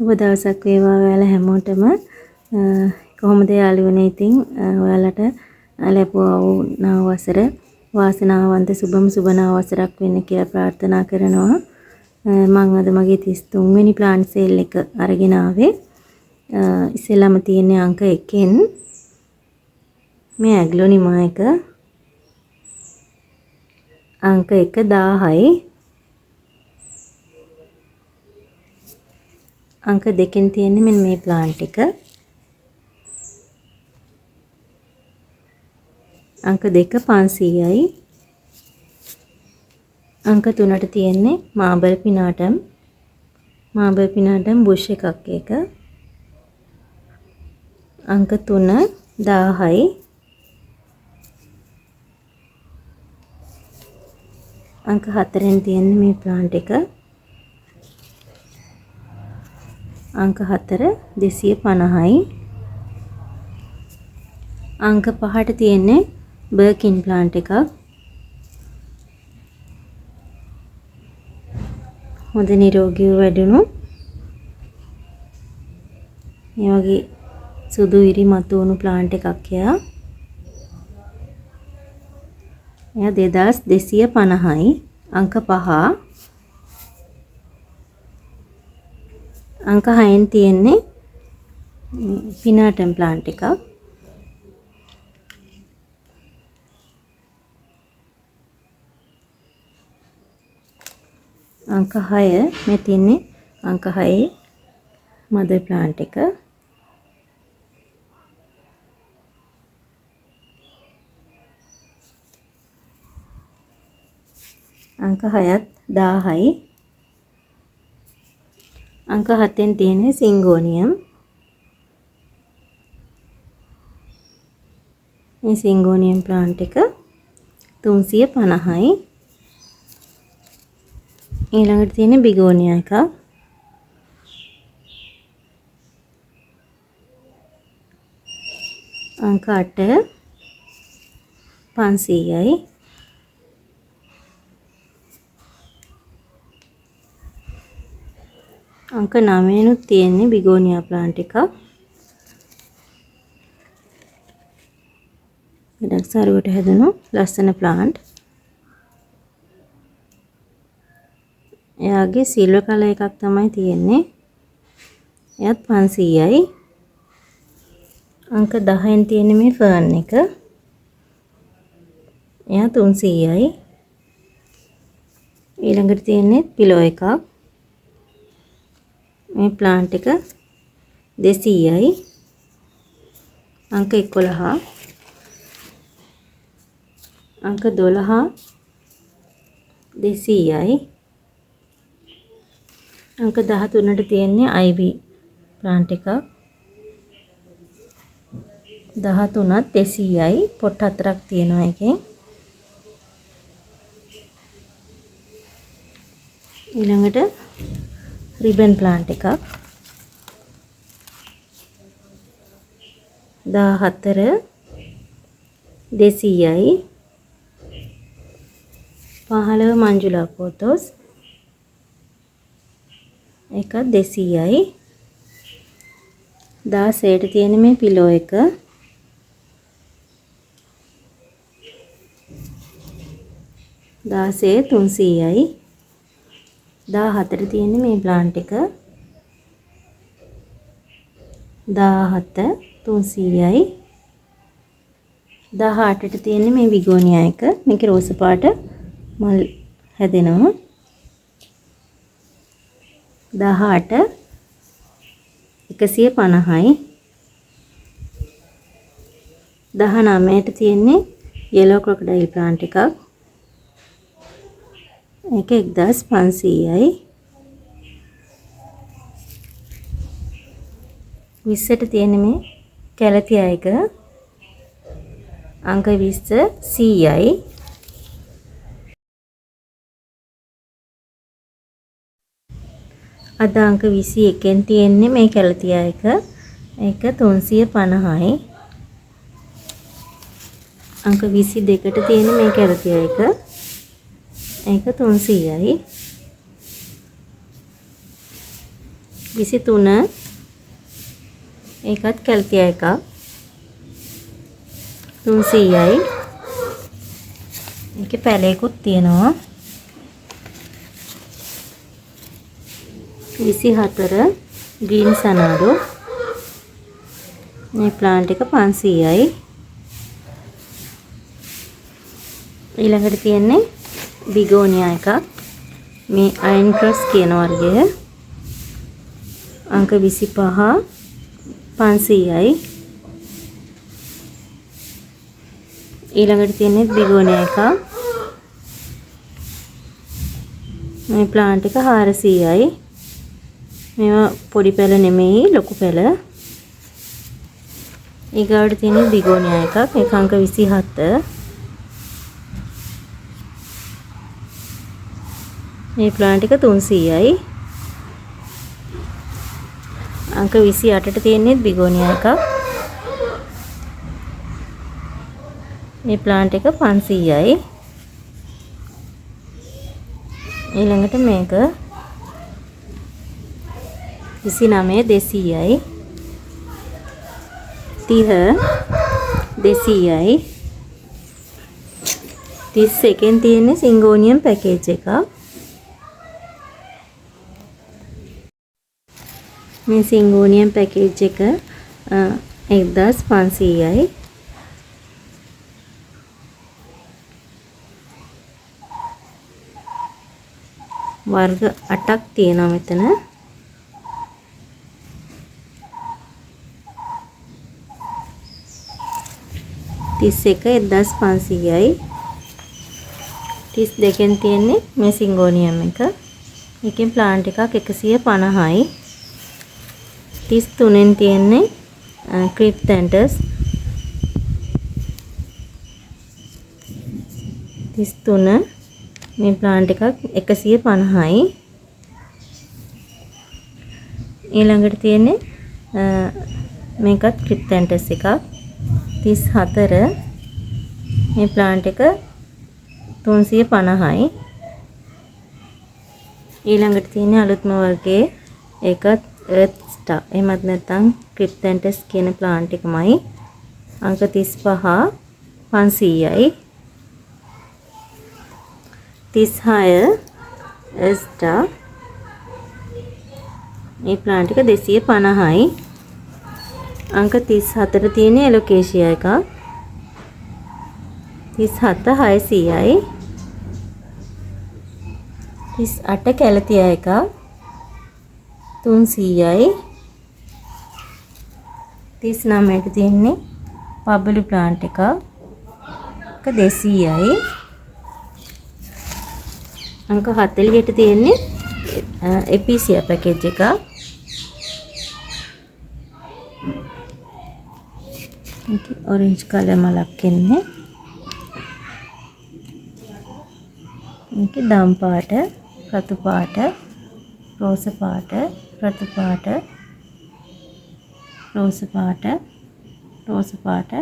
සුබ දවසක් වේවා ඔයාලා හැමෝටම. කොහොමද යාළුවනේ? ඉතින් ඔයාලට ලැබුවා වූ නව වසර වාසනාවන්ත සුබ නව වසරක් වෙන්න කියලා ප්‍රාර්ථනා කරනවා. මම අද මගේ 33 වෙනි ප්ලාන් සේල් එක අරගෙන ආවේ. ඉස්සෙල්ලාම තියෙන්නේ අංක 1න් මේ ඇග්ලොනිමා එක අංක 1 1000යි. අංක 2න් තියෙන්නේ මෙන්න මේ ප්ලාන්ට් එක. අංක 2 500යි. අංක 3ට තියෙන්නේ මාබල් පිනාටම් බුෂ් එකක් එක. අංක 3 1000යි. අංක 4න් තියෙන්නේ මේ ප්ලාන්ට් එක. අංක 4 250යි. අංක 5ට තියෙන්නේ බර්කින් ප්ලාන්ට් එකක්. හොඳ නිරෝගීව වැඩුණු මේ වගේ සුදු ඉරි මතු වුණු ප්ලාන්ට් එකක් එයා. එයා 2250යි. අංක 5. අංක 6න් තියෙන්නේ පිනාටම් ප්ලාන්ට් එකක්. අංක 6 මේ තියෙන්නේ අංක 6 මදර් ප්ලාන්ට් එක. අංක 6ත් 1000යි. අංක 7න් තියෙන්නේ සිංගෝනියම්. මේ සිංගෝනියම් ප්ලාන්ට් එක 350යි. ඊළඟට තියෙන බිගෝනියා එකක්. අංක 8 500යි. අංක 9නුත් තියෙන්නේ බිගෝනියා ප්ලාන්ට් එකක්. ගොඩක් සරුවට හැදුණු ලස්සන ප්ලාන්ට්. එයාගේ සිල්වර් කලර් එකක් තමයි තියෙන්නේ. එයත් 500යි. අංක 10න් තියෙන මේ ෆර්න් එක. එයා 300යි. ඊළඟට තියෙන්නේ පිලෝ එකක්. මේ ප්ලාන්ට් එක 200යි. අංක 11. අංක 12 200යි. අංක 13ට තියෙන්නේ අයිවි ප්ලාන්ට් එකක්. 13ත් 200යි. පොට් 4ක් තියෙනවා එකෙන්. ඊළඟට රිබන් ප්ලාන්ට් එකක් 14 200යි. 15 මංජුලා පොතොස් එකක් 200යි. 16ට තියෙන මේ පිලෝ එක. දාසේ 300යි. 17ට තියෙන මේ ප්ලාන්ට් එක. 17 300යි. 18ට තියෙන මේ විගෝනියා එක. මේක රෝස පාට මල් හැදෙනවා. 18 150යි. 19ට තියෙන්නේ yellow crocodile plant එකක්. ඒක 1500යි. 20ට තියෙන මේ කැලතියා එක. අංක 20 100යි. අද අංක 21න් තියෙන්නේ මේ කැලතියා එක. ඒක 350යි. අංක 22ට තියෙන මේ කැලතියා එක. ඒක 300යි. 23 ඒකත් කැල්තියා එකක් 300යි. ඒකේ පැලයකුත් තියෙනවා. 24 ග්‍රීන් සනාඩෝ. මේ ප්ලාන්ට් එක 500යි. ඊළඟට තියෙන්නේ බිගෝනියා එකක්. මේ අයන් ක්‍රොස් කියන වර්ගය. අංක 25 500යි. ඊළඟට තියෙන්නේ බිගෝනියා එකක්. මේ ප්ලාන්ට් එක 400යි. මේවා පොඩි පැල නෙමෙයි ලොකු පැල. ඊගාවට තියෙන බිගෝනියා එකක්. ඒක අංක 27. මේ ප්ලාන්ට් එක 300යි. අංක 28ට තියෙන්නේ බිගෝනියා එකක්. මේ ප්ලාන්ට් එක 500යි. ඊළඟට මේක 29 200යි. 30 200යි. 31 තියෙන්නේ සිංගෝනියම් පැකේජ් එකක්. මේ සිංගෝනියම් පැකේජ් එක 1500යි. වර්ග 8ක් තියෙනවා මෙතන. තිස් එක 1500යි. 32න් තියෙන්නේ මේ සිංගෝනියම් එක. එකෙන් ප්ලාන්ට් එකක් 150යි. 33න් තියෙන්නේ ක්‍රිප්තැන්ටස් 33 මේ ප්ලාන්ට් එකක් 150යි. ඊළඟට තියෙන්නේ මේකත් ක්‍රිප්තැන්ටස් එකක් 34 මේ ප්ලාන්ට් එක 350යි. ඊළඟට තියෙන්නේ අලුත්ම වර්ගයේ ඒකත් එර්ත් ස්ටාර් එහෙමත් නැත්නම් ක්‍රිප්තැන්ටස් කියන ප්ලාන්ට් එකමයි. අංක 35 500යි. 36 එර්ත් ස්ටාර් මේ ප්ලාන්ට් එක 250යි. අංක 34 තියෙන එලොකේෂියා එකක් 37 600යි. 38 කැලතියා එකක් 300යි. 39ට තියෙන්නේ පබලු ප්ලාන්ට් එකක් 200යි. අංක 40ට තියෙන්නේ එපීසියා පැකේජ් එකක්. මේක ඔරෙන්ජ් කලර් මලක් එන්නේ. මේක දම් පාට, රතු පාට, රෝස පාට, රතු පාට, රෝස පාට, රෝස පාට,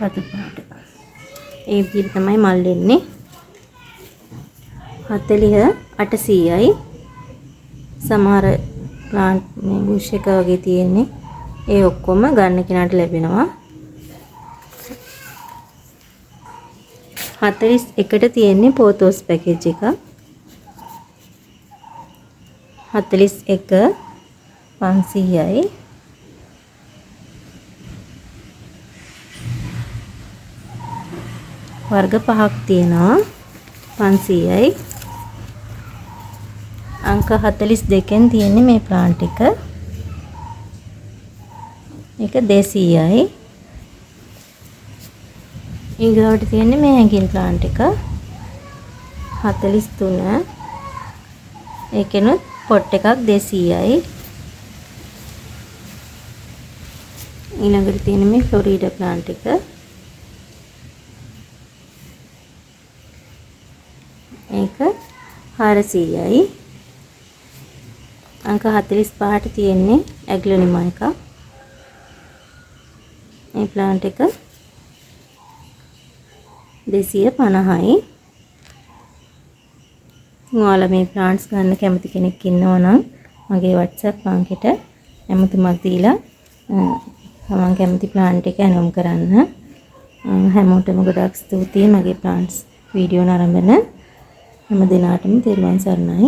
රතු පාට. ඒ විදිහට තමයි මල් එන්නේ. 40 800යි. සමහර ප්ලාන්ට් මේ බුෂ් එක වගේ තියෙන්නේ. ඒ ඔක්කොම ගන්න කෙනාට ලැබෙනවා. 41ට තියෙන්නේ පෝතෝස් පැකේජ් එක. 41 500යි. වර්ග 5ක් තියෙනවා 500යි. අංක 42න් තියෙන්නේ මේ ප්ලාන්ට් එක. ඒක 200යි. ඊගාවට තියෙන්නේ මේ හැංගින් ප්ලාන්ට් එක 43. ඒකෙනුත් පොට් එකක් 200යි. ඊළඟට තියෙන්නේ මේ ෆ්ලොරිඩා ප්ලාන්ට් එක. ඒක 400යි. අංක 45ට තියෙන්නේ ඇග්ලොනිමා එකක්. මේ ප්ලාන්ට් එක 250යි. ඔයාලා මේ ප්ලාන්ට්ස් ගන්න කැමති කෙනෙක් ඉන්නවා නම් මගේ WhatsApp අංකයට ඇමතුමක් දීලා තමන් කැමති ප්ලාන්ට් එක ඇනවුම් කරන්න. හැමෝටම ගොඩාක් ස්තුතියි මගේ ප්ලාන්ට්ස් වීඩියෝ නරඹන හැම දිනාටම තෙරුවන් සරණයි.